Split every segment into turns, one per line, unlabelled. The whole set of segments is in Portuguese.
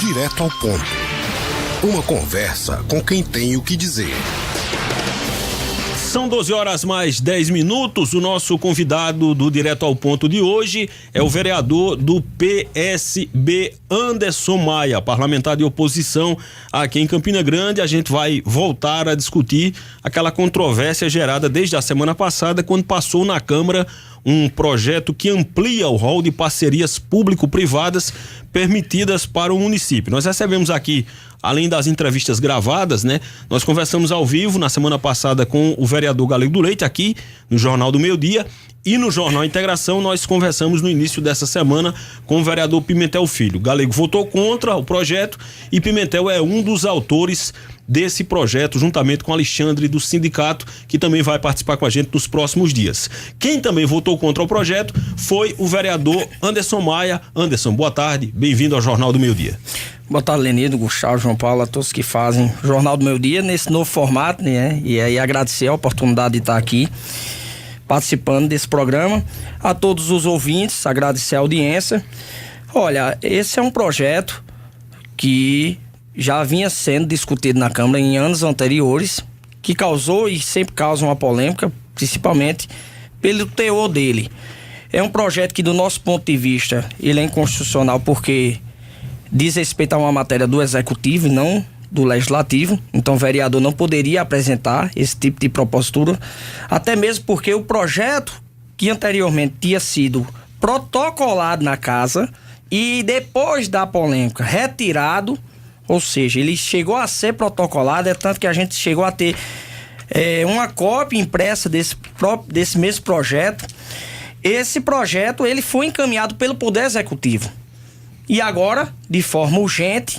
Direto ao ponto. Uma conversa com quem tem o que dizer.
São 12h mais 10. O nosso convidado do Direto ao Ponto de hoje é o vereador do PSB, Anderson Maia, parlamentar de oposição aqui em Campina Grande. A gente vai voltar a discutir aquela controvérsia gerada desde a semana passada, quando passou na Câmara um projeto que amplia o rol de parcerias público-privadas permitidas para o município. Nós recebemos aqui, além das entrevistas gravadas, né? Nós conversamos ao vivo na semana passada com o vereador Galego do Leite aqui no Jornal do Meio-Dia, e no Jornal Integração nós conversamos no início dessa semana com o vereador Pimentel Filho. Galego votou contra o projeto e Pimentel é um dos autores desse projeto, juntamente com Alexandre do sindicato, que também vai participar com a gente nos próximos dias. Quem também votou contra o projeto foi o vereador Anderson Maia. Anderson, boa tarde, bem-vindo ao Jornal do Meio-Dia.
Boa tarde, Lenido, Gustavo, João Paulo, a todos que fazem o Jornal do Meio-Dia nesse novo formato, né? E aí agradecer a oportunidade de estar aqui participando desse programa. A todos os ouvintes, agradecer a audiência. Olha, esse é um projeto que já vinha sendo discutido na Câmara em anos anteriores, que causou e sempre causa uma polêmica, principalmente pelo teor dele. É um projeto que, do nosso ponto de vista, ele é inconstitucional porque diz respeito a uma matéria do Executivo e não do Legislativo. Então o vereador não poderia apresentar esse tipo de propositura, até mesmo porque o projeto que anteriormente tinha sido protocolado na casa e depois da polêmica retirado, ou seja, ele chegou a ser protocolado, é tanto que a gente chegou a ter uma cópia impressa desse mesmo projeto. Esse projeto ele foi encaminhado pelo Poder Executivo. E agora, de forma urgente,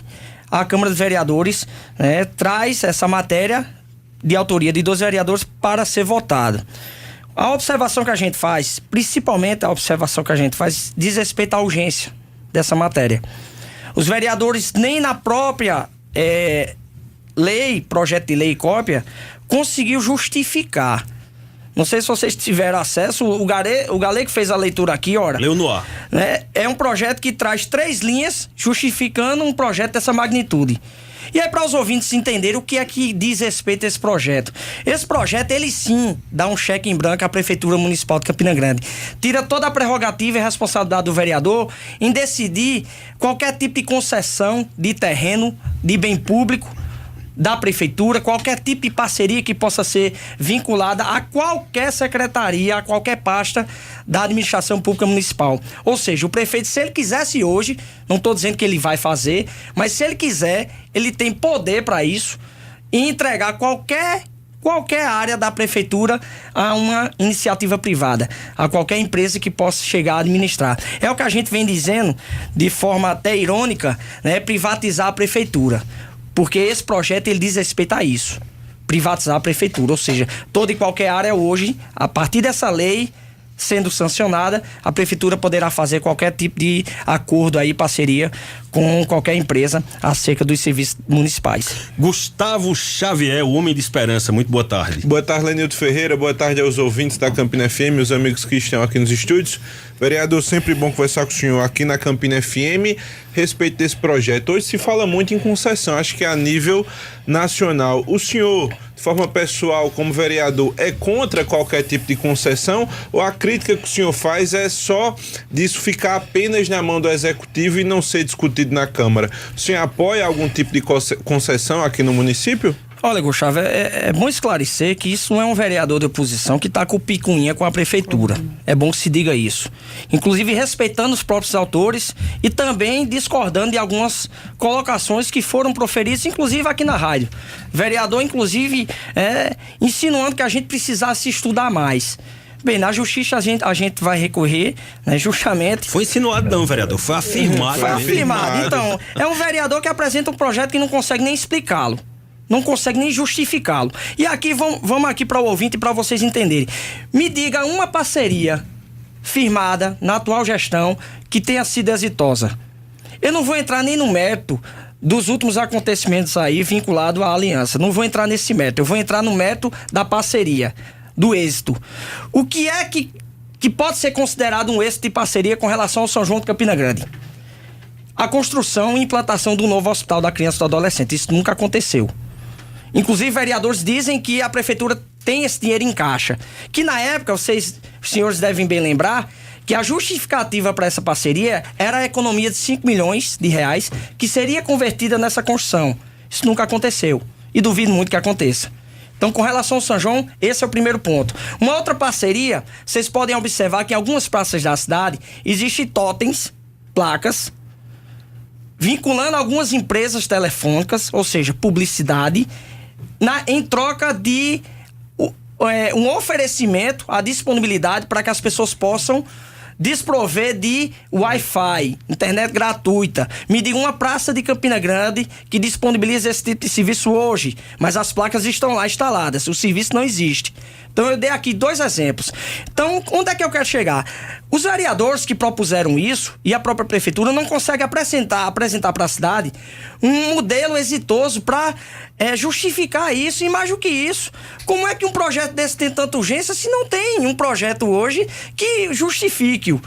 a Câmara dos Vereadores traz essa matéria de autoria de 2 vereadores para ser votada. A observação que a gente faz, principalmente a observação que a gente faz, diz respeito à urgência dessa matéria. Os vereadores, nem na própria projeto de lei e cópia, conseguiu justificar. Não sei se vocês tiveram acesso, o Galego fez a leitura aqui, ora.
Leu no ar.
É um projeto que traz 3 linhas justificando um projeto dessa magnitude. E aí, para os ouvintes entenderem o que é que diz respeito a esse projeto. Esse projeto, ele sim, dá um cheque em branco à Prefeitura Municipal de Campina Grande. Tira toda a prerrogativa e responsabilidade do vereador em decidir qualquer tipo de concessão de terreno, de bem público, da prefeitura, qualquer tipo de parceria que possa ser vinculada a qualquer secretaria, a qualquer pasta da administração pública municipal. Ou seja, o prefeito, se ele quisesse hoje, não estou dizendo que ele vai fazer, mas se ele quiser, ele tem poder para isso e entregar qualquer área da prefeitura a uma iniciativa privada, a qualquer empresa que possa chegar a administrar. É o que a gente vem dizendo de forma até irônica, privatizar a prefeitura. Porque esse projeto ele diz respeito a isso, privatizar a prefeitura, ou seja, toda e qualquer área hoje, a partir dessa lei sendo sancionada, a prefeitura poderá fazer qualquer tipo de acordo aí, parceria com qualquer empresa acerca dos serviços municipais.
Gustavo Xavier, o homem de esperança, muito boa tarde.
Boa tarde, Lenildo Ferreira, boa tarde aos ouvintes da Campina FM, os amigos que estão aqui nos estúdios. Vereador, sempre bom conversar com o senhor aqui na Campina FM, respeito desse projeto. Hoje se fala muito em concessão, acho que é a nível nacional. O senhor, de forma pessoal, como vereador, é contra qualquer tipo de concessão, ou a crítica que o senhor faz é só disso ficar apenas na mão do Executivo e não ser discutido na Câmara? O senhor apoia algum tipo de concessão aqui no município?
Olha, Gustavo, é bom esclarecer que isso não é um vereador de oposição que está com picuinha com a prefeitura. É bom que se diga isso. Inclusive respeitando os próprios autores e também discordando de algumas colocações que foram proferidas, inclusive aqui na rádio. Vereador, inclusive, insinuando que a gente precisasse estudar mais. Bem, na justiça a gente vai recorrer, justamente...
Foi insinuado não, vereador, foi afirmado.
Foi afirmado. Então, é um vereador que apresenta um projeto que não consegue nem explicá-lo. Não consegue nem justificá-lo. E aqui, vamos aqui para o ouvinte e para vocês entenderem. Me diga uma parceria firmada na atual gestão que tenha sido exitosa. Eu não vou entrar nem no mérito dos últimos acontecimentos aí vinculados à aliança. Não vou entrar nesse mérito. Eu vou entrar no mérito da parceria, do êxito. O que é que pode ser considerado um êxito de parceria com relação ao São João de Campina Grande? a construção e implantação do novo hospital da criança e do adolescente. Isso nunca aconteceu. Inclusive, vereadores dizem que a prefeitura tem esse dinheiro em caixa. Que na época, os senhores devem bem lembrar, que a justificativa para essa parceria era a economia de 5 milhões de reais que seria convertida nessa construção. Isso nunca aconteceu. E duvido muito que aconteça. Então, com relação ao São João, esse é o primeiro ponto. Uma outra parceria, vocês podem observar que em algumas praças da cidade existem totens, placas, vinculando algumas empresas telefônicas, ou seja, publicidade, em troca de um oferecimento, a disponibilidade para que as pessoas possam desprover de Wi-Fi, internet gratuita. Me diga uma praça de Campina Grande que disponibiliza esse tipo de serviço hoje, mas as placas estão lá instaladas, o serviço não existe. Então eu dei aqui 2 exemplos. Então, onde é que eu quero chegar? Os vereadores que propuseram isso e a própria prefeitura não conseguem apresentar para a cidade um modelo exitoso para justificar isso. E mais do que isso, como é que um projeto desse tem tanta urgência se não tem um projeto hoje que justifique-o?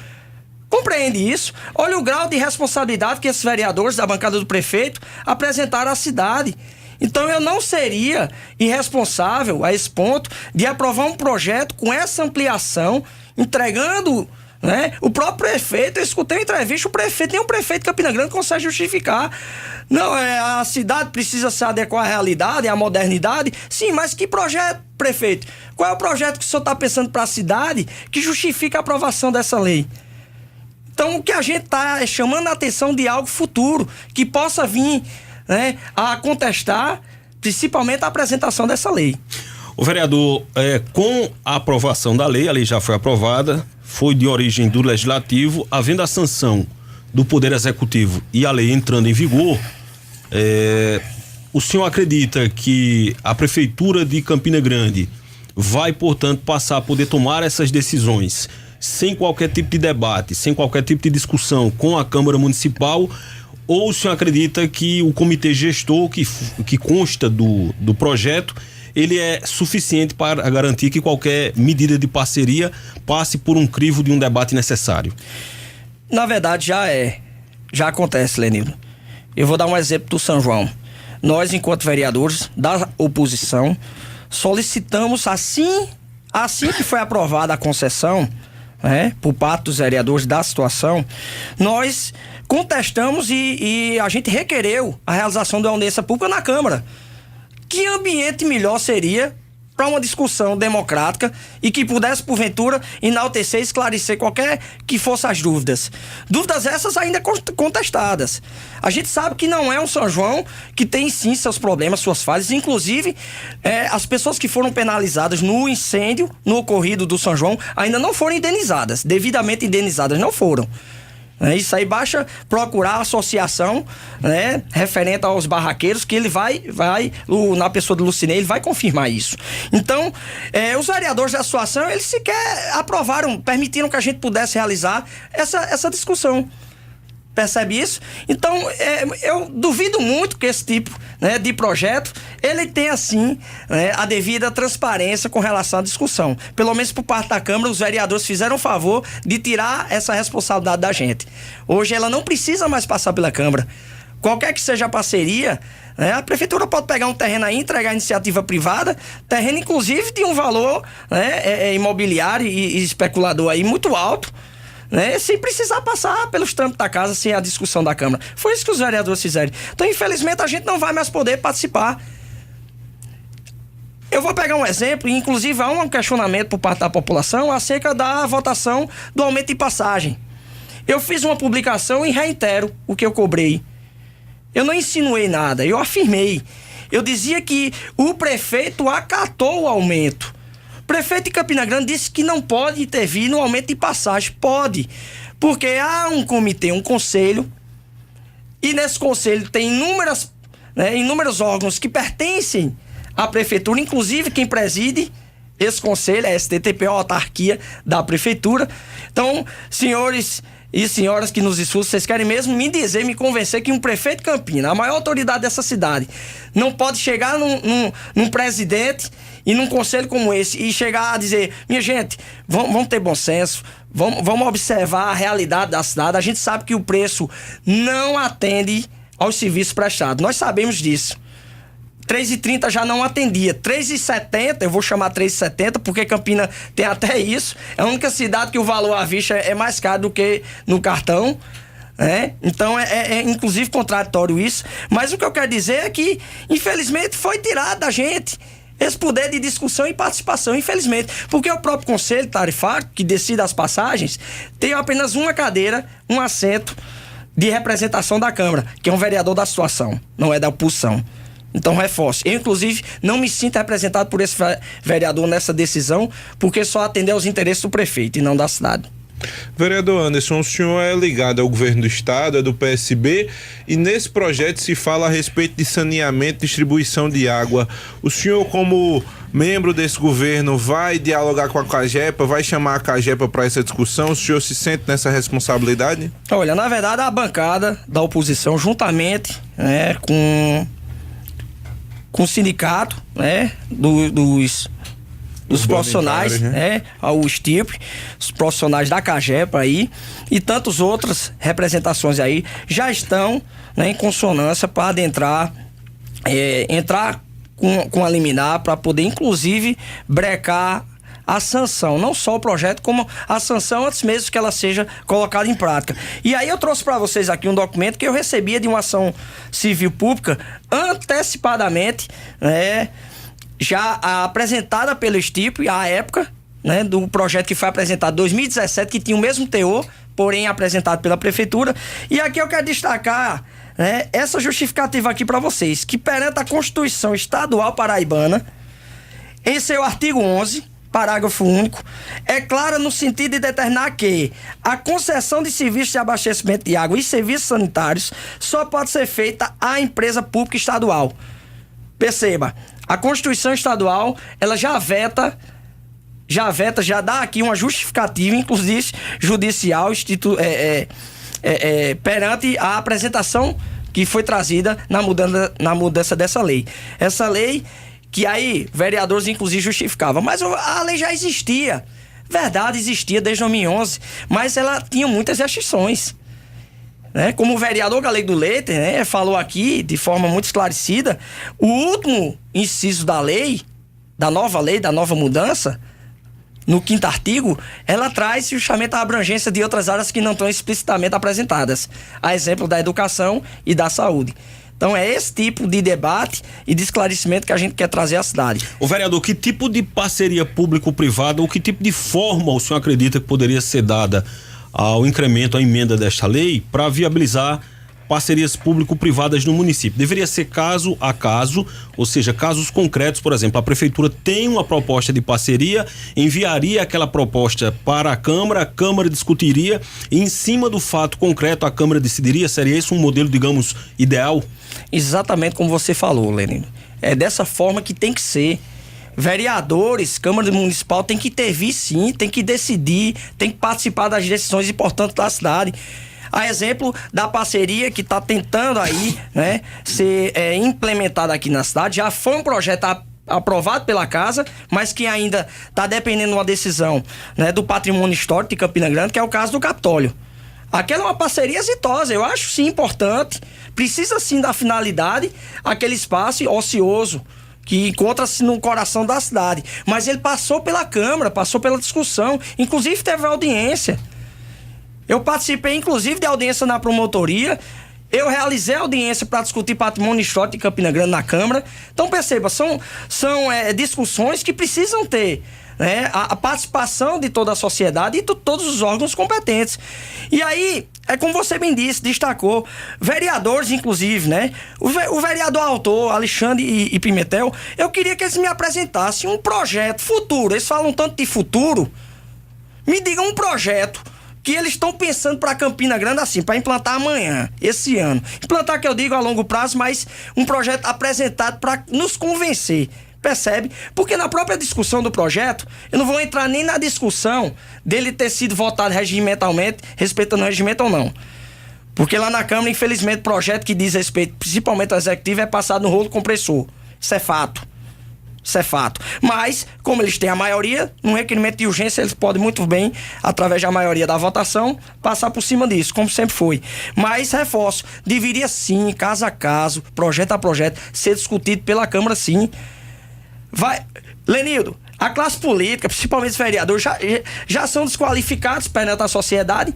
Compreende isso? Olha o grau de responsabilidade que esses vereadores da bancada do prefeito apresentaram à cidade. Então eu não seria irresponsável a esse ponto de aprovar um projeto com essa ampliação, entregando, né? O próprio prefeito, eu escutei uma entrevista, nenhum prefeito de Campina Grande consegue justificar. Não, a cidade precisa se adequar à realidade, à modernidade. Sim, mas que projeto, prefeito? Qual é o projeto que o senhor está pensando para a cidade que justifica a aprovação dessa lei? Então o que a gente está é chamando a atenção de algo futuro, que possa vir, né, a contestar principalmente a apresentação dessa lei.
O vereador, com a aprovação da lei, a lei já foi aprovada, foi de origem do Legislativo, havendo a sanção do Poder Executivo e a lei entrando em vigor, o senhor acredita que a Prefeitura de Campina Grande vai, portanto, passar a poder tomar essas decisões sem qualquer tipo de debate, sem qualquer tipo de discussão com a Câmara Municipal? Ou o senhor acredita que o comitê gestor que consta do projeto, ele é suficiente para garantir que qualquer medida de parceria passe por um crivo de um debate necessário?
Na verdade, já acontece, Lenildo. Eu vou dar um exemplo do São João. Nós, enquanto vereadores da oposição, solicitamos assim que foi aprovada a concessão, né, por parte dos vereadores da situação, nós contestamos e a gente requereu a realização da audiência pública na Câmara. Que ambiente melhor seria para uma discussão democrática e que pudesse, porventura, enaltecer e esclarecer qualquer que fosse as dúvidas. Dúvidas essas ainda contestadas. A gente sabe que não é um São João que tem sim seus problemas, suas falhas. Inclusive, as pessoas que foram penalizadas no incêndio, no ocorrido do São João, ainda não foram indenizadas. Devidamente indenizadas não foram. Isso aí basta procurar a associação, né, referente aos barraqueiros, que ele vai na pessoa do Lucinei, ele vai confirmar isso. Então, os vereadores da situação, eles sequer aprovaram, permitiram que a gente pudesse realizar essa discussão. Percebe isso? Então, eu duvido muito que esse tipo, né, de projeto, ele tenha, assim, né, a devida transparência com relação à discussão. Pelo menos por parte da Câmara, os vereadores fizeram o favor de tirar essa responsabilidade da gente. Hoje, ela não precisa mais passar pela Câmara. Qualquer que seja a parceria, né, a Prefeitura pode pegar um terreno aí, entregar a iniciativa privada, terreno, inclusive, de um valor, né, imobiliário e especulador aí muito alto, né, sem precisar passar pelos trâmites da casa, sem a discussão da Câmara. Foi isso que os vereadores fizeram. Então, infelizmente, a gente não vai mais poder participar. Eu vou pegar um exemplo, e inclusive há um questionamento por parte da população acerca da votação do aumento de passagem. Eu fiz uma publicação e reitero o que eu cobrei. Eu não insinuei nada, eu afirmei. Eu dizia que o prefeito acatou o aumento. O prefeito de Campina Grande disse que não pode intervir no aumento de passagem. Pode, porque há um comitê, um conselho, e nesse conselho tem inúmeros órgãos que pertencem à prefeitura, inclusive quem preside esse conselho é a STTP, a autarquia da prefeitura. Então, senhores e senhoras que nos escutam, vocês querem mesmo me convencer que um prefeito de Campina, a maior autoridade dessa cidade, não pode chegar num presidente e num conselho como esse e chegar a dizer: minha gente, vamos ter bom senso, vamos observar a realidade da cidade. A gente sabe que o preço não atende aos serviços prestados. Nós sabemos disso. 3,30 já não atendia. 3,70, eu vou chamar 3,70 porque Campina tem até isso. É a única cidade que o valor à vista é mais caro do que no cartão. Então é inclusive contraditório isso. Mas o que eu quero dizer é que, infelizmente, foi tirado da gente esse poder de discussão e participação, infelizmente. Porque o próprio Conselho Tarifário, que decide as passagens, tem apenas uma cadeira, um assento de representação da Câmara, que é um vereador da situação, não é da oposição. Então, reforço. Eu, inclusive, não me sinto representado por esse vereador nessa decisão, porque só atendeu aos interesses do prefeito e não da cidade.
Vereador Anderson, o senhor é ligado ao governo do estado, é do PSB, e nesse projeto se fala a respeito de saneamento e distribuição de água. O senhor, como membro desse governo, vai dialogar com a CAGEPA, vai chamar a CAGEPA para essa discussão? O senhor se sente nessa responsabilidade?
Olha, na verdade, a bancada da oposição, juntamente com o sindicato dos profissionais, o STIP, os profissionais da CAGEPA aí e tantas outras representações aí já estão em consonância para entrar com a liminar para poder inclusive brecar a sanção, não só o projeto, como a sanção antes mesmo que ela seja colocada em prática. E aí eu trouxe para vocês aqui um documento que eu recebia de uma ação civil pública antecipadamente, já apresentada pelo STIP à época, do projeto que foi apresentado em 2017, que tinha o mesmo teor, porém apresentado pela prefeitura. E aqui eu quero destacar essa justificativa aqui para vocês, que perante a Constituição Estadual Paraibana, em seu artigo 11, parágrafo único, é clara no sentido de determinar que a concessão de serviços de abastecimento de água e serviços sanitários só pode ser feita à empresa pública estadual. Perceba, a Constituição Estadual, ela já dá aqui uma justificativa, inclusive judicial, perante a apresentação que foi trazida na mudança dessa lei. Essa lei que aí vereadores inclusive justificavam, mas a lei já existia. Verdade, existia desde 2011, mas ela tinha muitas restrições. Como o vereador Galego do Leite falou aqui de forma muito esclarecida, o último inciso da lei, da nova mudança, no 5º artigo, ela traz justamente a abrangência de outras áreas que não estão explicitamente apresentadas, a exemplo da educação e da saúde. Então é esse tipo de debate e de esclarecimento que a gente quer trazer à cidade.
O vereador, que tipo de parceria público-privada ou que tipo de forma o senhor acredita que poderia ser dada ao incremento, à emenda desta lei para viabilizar parcerias público-privadas no município? Deveria ser caso a caso, ou seja, casos concretos. Por exemplo, a prefeitura tem uma proposta de parceria, enviaria aquela proposta para a Câmara discutiria e em cima do fato concreto a Câmara decidiria? Seria esse um modelo, digamos, ideal? Exatamente como você falou, Lenino. É dessa forma que tem que ser. Vereadores, Câmara Municipal tem que intervir sim, tem que decidir, tem que participar das decisões importantes da cidade. A exemplo da parceria que está tentando aí, ser implementada aqui na cidade. Já foi um projeto aprovado pela casa, mas que ainda está dependendo de uma decisão do patrimônio histórico de Campina Grande, que é o caso do Capitólio. Aquela é uma parceria exitosa, eu acho sim importante. Precisa sim da finalidade, aquele espaço ocioso que encontra-se no coração da cidade. Mas ele passou pela Câmara, passou pela discussão, inclusive teve audiência. Eu participei, inclusive, de audiência na promotoria. Eu realizei audiência para discutir patrimônio histórico de Campina Grande na Câmara. Então, perceba, são discussões que precisam ter a participação de toda a sociedade e de todos os órgãos competentes. E aí, como você bem disse, destacou, vereadores, inclusive, o vereador autor, Alexandre e Pimentel, eu queria que eles me apresentassem um projeto futuro. Eles falam tanto de futuro. Me digam um projeto que eles estão pensando para Campina Grande assim, para implantar amanhã, esse ano. Implantar, que eu digo, a longo prazo, mas um projeto apresentado para nos convencer. Percebe? Porque na própria discussão do projeto, eu não vou entrar nem na discussão dele ter sido votado regimentalmente, respeitando o regimento ou não. Porque lá na Câmara, infelizmente, o projeto que diz respeito, principalmente ao executivo, é passado no rolo compressor. Isso é fato.
Isso é fato. Mas, como eles têm a maioria, num requerimento de urgência, eles podem muito bem, através da maioria da votação, passar por cima disso, como sempre foi. Mas, reforço, deveria sim, caso a caso, projeto a projeto, ser discutido pela Câmara, sim. Lenildo, a classe política, principalmente os vereadores, já são desqualificados perante a sociedade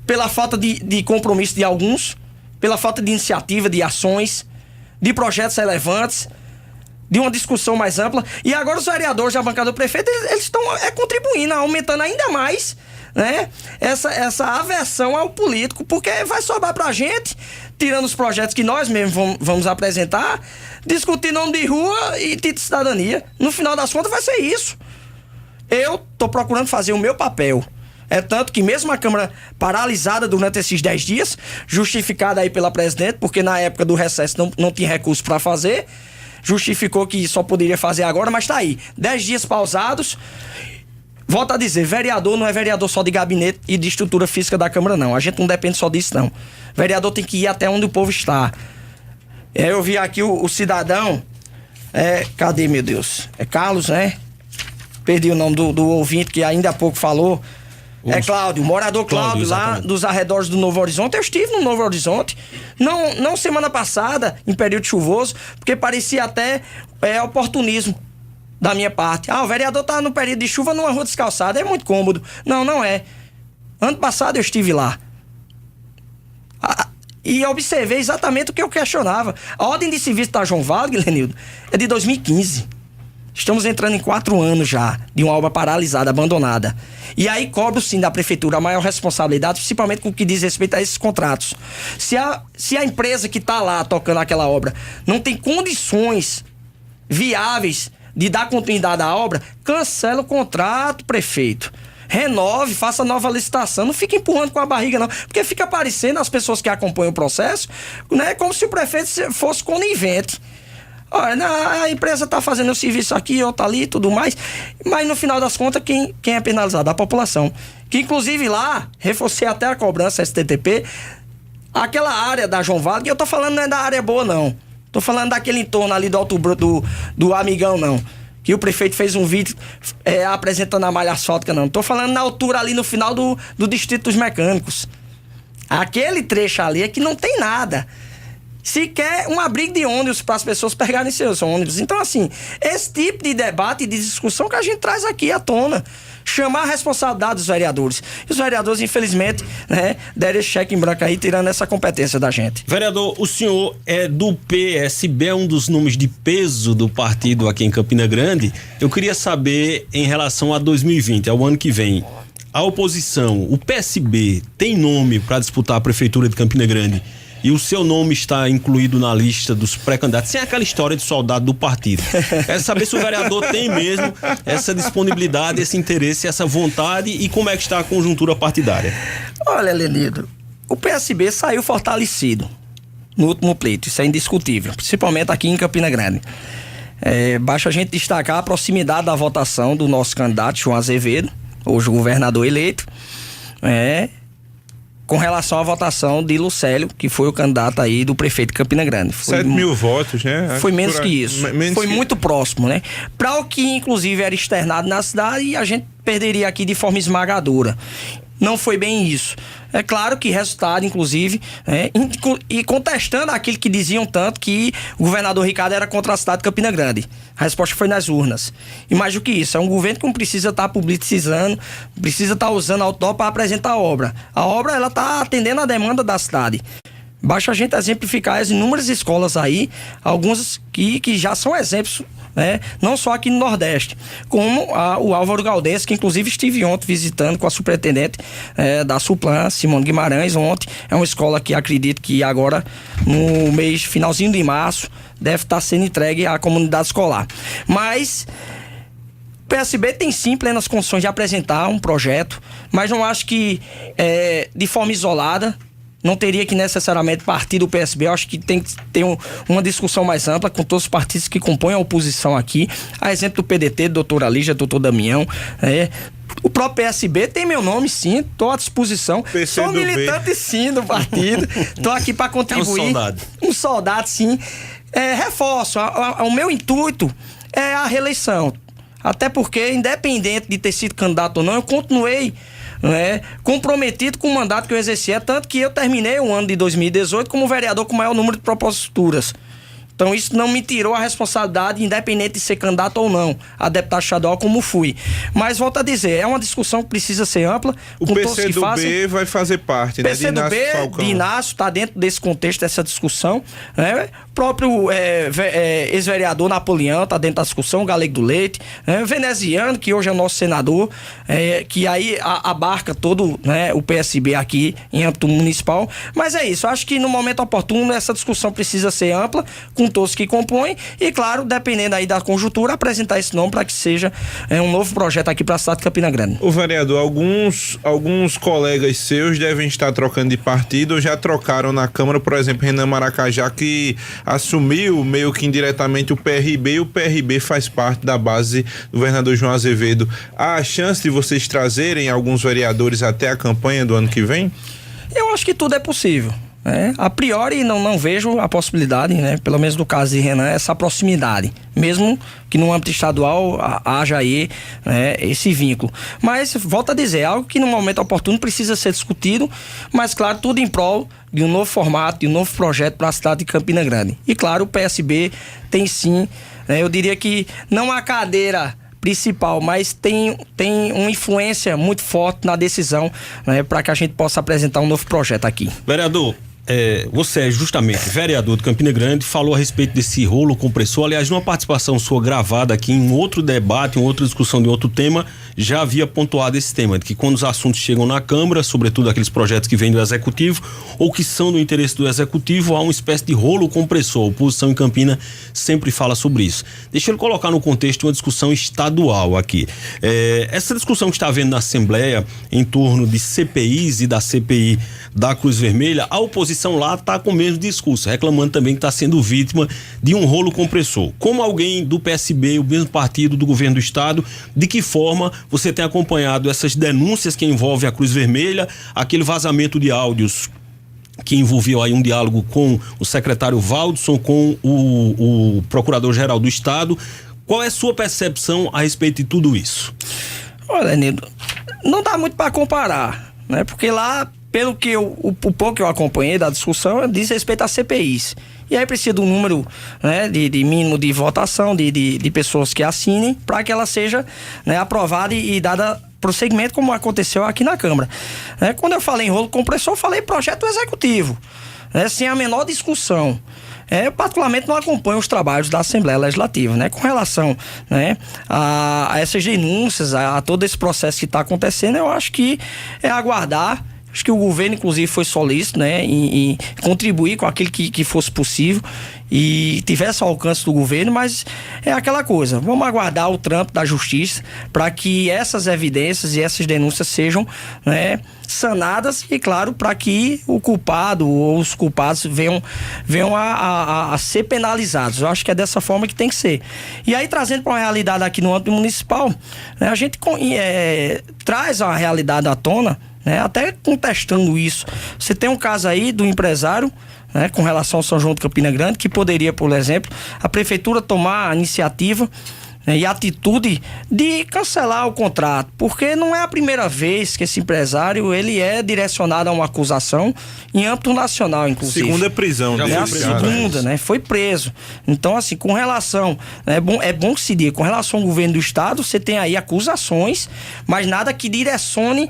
pela falta de compromisso de alguns, pela falta de iniciativa, de ações, de projetos relevantes, de uma discussão mais ampla. E agora os vereadores da bancada do prefeito, eles estão contribuindo, aumentando ainda mais, né, essa aversão ao político, porque vai sobrar pra gente, tirando os projetos que nós mesmos vamos apresentar, discutir nome de rua e título de cidadania. No final das contas vai ser isso. Eu tô procurando fazer o meu papel. É tanto que mesmo a Câmara paralisada durante esses 10 dias, justificada aí pela presidente, porque na época do recesso não tinha recurso para fazer, justificou que só poderia fazer agora, mas tá aí, 10 dias pausados. Volto a dizer, vereador não é vereador só de gabinete e de estrutura física da Câmara, não. A gente não depende só disso, não. Vereador tem que ir até onde o povo está. Eu vi aqui o cidadão, cadê, meu Deus? É Carlos, né? Perdi o nome do ouvinte que ainda há pouco falou. É Cláudio, morador Cláudio, lá dos arredores do Novo Horizonte. Eu estive no Novo Horizonte, não semana passada, em período chuvoso, porque parecia até oportunismo da minha parte. O vereador tá no período de chuva numa rua descalçada, é muito cômodo. Não é. Ano passado eu estive lá. E observei exatamente o que eu questionava. A ordem de serviço da João Wagner, Lenildo, é de 2015. Estamos entrando em 4 anos já de uma obra paralisada, abandonada. E aí cobro sim da prefeitura a maior responsabilidade, principalmente com o que diz respeito a esses contratos. Se a empresa que está lá tocando aquela obra não tem condições viáveis de dar continuidade à obra, cancela o contrato, prefeito. Renove, faça nova licitação, não fique empurrando com a barriga, não. Porque fica parecendo as pessoas que acompanham o processo, né, como se o prefeito fosse conivente. Olha, a empresa está fazendo o serviço aqui, outra ali, tudo mais, mas no final das contas, quem é penalizado? A população. Que inclusive lá, reforcei até a cobrança STTP, aquela área da João Wagner, eu tô falando não é da área boa, não. Tô falando daquele entorno ali do Alto do Amigão, não. Que o prefeito fez um vídeo apresentando a malha asfáltica, não. Tô falando na altura ali no final do Distrito dos Mecânicos. Aquele trecho ali é que não tem nada. Sequer um abrigo de ônibus para as pessoas pegarem seus ônibus. Então, assim, esse tipo de debate e de discussão que a gente traz aqui à tona. Chamar a responsabilidade dos vereadores. E os vereadores, infelizmente, né, deram esse cheque em branco aí, tirando essa competência da gente.
Vereador, o senhor é do PSB, é um dos nomes de peso do partido aqui em Campina Grande. Eu queria saber, em relação a 2020, ao ano que vem, a oposição, o PSB, tem nome para disputar a prefeitura de Campina Grande? E o seu nome está incluído na lista dos pré-candidatos, sem aquela história de soldado do partido. É saber se o vereador tem mesmo essa disponibilidade, esse interesse, essa vontade e como é que está a conjuntura partidária.
Olha, Lenildo, o PSB saiu fortalecido no último pleito, isso é indiscutível, principalmente aqui em Campina Grande. Basta a gente destacar a proximidade da votação do nosso candidato, João Azevedo, hoje o governador eleito, com relação à votação de Lucélio, que foi o candidato aí do prefeito de Campina Grande.
7 mil votos, né?
Foi menos que isso. Foi muito próximo, né? Para o que, inclusive, era externado na cidade e a gente perderia aqui de forma esmagadora. Não foi bem isso. É claro que resultado, inclusive, e contestando aquilo que diziam tanto que o governador Ricardo era contra a cidade de Campina Grande. A resposta foi nas urnas. E mais do que isso, é um governo que não precisa estar publicizando, precisa estar usando outdoor para apresentar a obra. A obra, ela está atendendo a demanda da cidade. Basta a gente exemplificar as inúmeras escolas aí, algumas que já são exemplos, né? Não só aqui no Nordeste, como o Álvaro Galdense, que inclusive estive ontem visitando com a superintendente da Suplan, Simone Guimarães, ontem. É uma escola que acredito que agora, no mês, finalzinho de março, deve estar sendo entregue à comunidade escolar. Mas o PSB tem sim plenas condições de apresentar um projeto, mas não acho que de forma isolada. Não teria que necessariamente partir do PSB. Eu acho que tem que ter uma discussão mais ampla com todos os partidos que compõem a oposição aqui. A exemplo do PDT, do doutor Alígia, doutor Damião. O próprio PSB tem meu nome, sim. Estou à disposição. Sou militante, sim, do partido. Estou aqui para contribuir.
É um soldado.
Um soldado, sim. Reforço. O meu intuito é a reeleição. Até porque, independente de ter sido candidato ou não, eu continuei, né, comprometido com o mandato que eu exercia, tanto que eu terminei o ano de 2018 como vereador com o maior número de proposituras. Então isso não me tirou a responsabilidade, independente de ser candidato ou não, a deputado estadual como fui. Mas volto a dizer, é uma discussão que precisa ser ampla.
O PCdoB vai fazer parte, né?
PCdoB de Inácio está dentro desse contexto, dessa discussão, né? O próprio ex-vereador Napoleão está dentro da discussão, o Galego do Leite, né? Veneziano, que hoje é o nosso senador, que aí abarca todo, né, o PSB aqui em âmbito municipal. Mas é isso, eu acho que no momento oportuno essa discussão precisa ser ampla, com todos que compõem e, claro, dependendo aí da conjuntura, apresentar esse nome para que seja um novo projeto aqui para a cidade de Campina Grande.
O vereador, alguns colegas seus devem estar trocando de partido ou já trocaram na Câmara, por exemplo, Renan Maracajá, que assumiu meio que indiretamente o PRB, e o PRB faz parte da base do governador João Azevedo. Há a chance de vocês trazerem alguns vereadores até a campanha do ano que vem?
Eu acho que tudo é possível. A priori não vejo a possibilidade, né, pelo menos no caso de Renan, essa proximidade, mesmo que no âmbito estadual haja aí, né, esse vínculo. Mas, volto a dizer, é algo que no momento oportuno precisa ser discutido, mas claro, tudo em prol de um novo formato, de um novo projeto para a cidade de Campina Grande. E claro, o PSB tem sim, eu diria que não a cadeira principal, mas tem uma influência muito forte na decisão, né, para que a gente possa apresentar um novo projeto aqui.
Vereador, você é justamente vereador de Campina Grande, falou a respeito desse rolo compressor. Aliás, numa participação sua gravada aqui em um outro debate, em outra discussão de outro tema, já havia pontuado esse tema, de que quando os assuntos chegam na Câmara, sobretudo aqueles projetos que vêm do Executivo ou que são do interesse do Executivo, há uma espécie de rolo compressor. A oposição em Campina sempre fala sobre isso. Deixa eu colocar no contexto de uma discussão estadual aqui. Essa discussão que está havendo na Assembleia em torno de CPIs e da CPI da Cruz Vermelha, a oposição lá está com o mesmo discurso, reclamando também que está sendo vítima de um rolo compressor. Como alguém do PSB, o mesmo partido do governo do estado, de que forma você tem acompanhado essas denúncias que envolvem a Cruz Vermelha, aquele vazamento de áudios que envolveu aí um diálogo com o secretário Valdson, com o procurador-geral do estado? Qual é a sua percepção a respeito de tudo isso?
Olha, Nildo, não dá muito para comparar, né? Porque lá, pelo que o pouco que eu acompanhei da discussão, diz respeito às CPIs. E aí precisa de um número, né, de mínimo de votação, de pessoas que assinem, para que ela seja, né, aprovada e dada prosseguimento, como aconteceu aqui na Câmara. Quando eu falei em rolo compressor, eu falei projeto executivo, né, sem a menor discussão. Eu particularmente não acompanho os trabalhos da Assembleia Legislativa, né? Com relação, né, a essas denúncias, a todo esse processo que está acontecendo, eu acho que é aguardar. Acho que o governo, inclusive, foi solícito, né, em contribuir com aquilo que fosse possível e tivesse ao alcance do governo, mas é aquela coisa, vamos aguardar o trâmite da justiça para que essas evidências e essas denúncias sejam, né, sanadas e, claro, para que o culpado ou os culpados venham a ser penalizados. Eu acho que é dessa forma que tem que ser. E aí, trazendo para uma realidade aqui no âmbito municipal, né, a gente traz a realidade à tona, né, até contestando isso. Você tem um caso aí do empresário, né, com relação ao São João de Campina Grande, que poderia, por exemplo, a prefeitura tomar a iniciativa, né, e a atitude de cancelar o contrato, porque não é a primeira vez que esse empresário ele é direcionado a uma acusação em âmbito nacional, inclusive.
Segunda prisão.
É a segunda, né? Foi preso. Então, assim, com relação, é bom que se diga, com relação ao governo do estado, você tem aí acusações, mas nada que direcione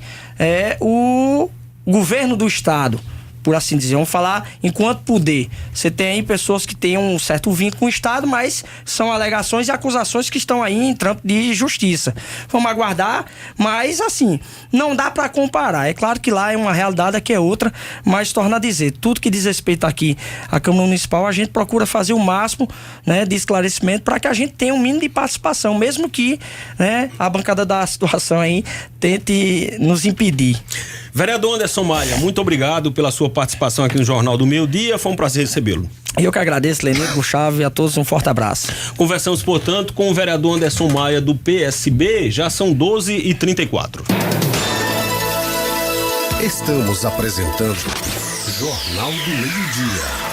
o governo do estado, por assim dizer. Vamos falar enquanto poder. Você tem aí pessoas que têm um certo vínculo com o estado, mas são alegações e acusações que estão aí em trâmite de justiça. Vamos aguardar, mas assim, não dá para comparar. É claro que lá é uma realidade, aqui é outra, mas torna a dizer, tudo que diz respeito aqui à Câmara Municipal, a gente procura fazer o máximo, né, de esclarecimento para que a gente tenha um mínimo de participação, mesmo que, né, a bancada da situação aí tente nos impedir.
Vereador Anderson Maia, muito obrigado pela sua participação aqui no Jornal do Meio Dia, foi um prazer recebê-lo.
Eu que agradeço, Lenildo Gustavo, e a todos um forte abraço.
Conversamos, portanto, com o vereador Anderson Maia do PSB, já são 12h34.
Estamos apresentando Jornal do Meio Dia.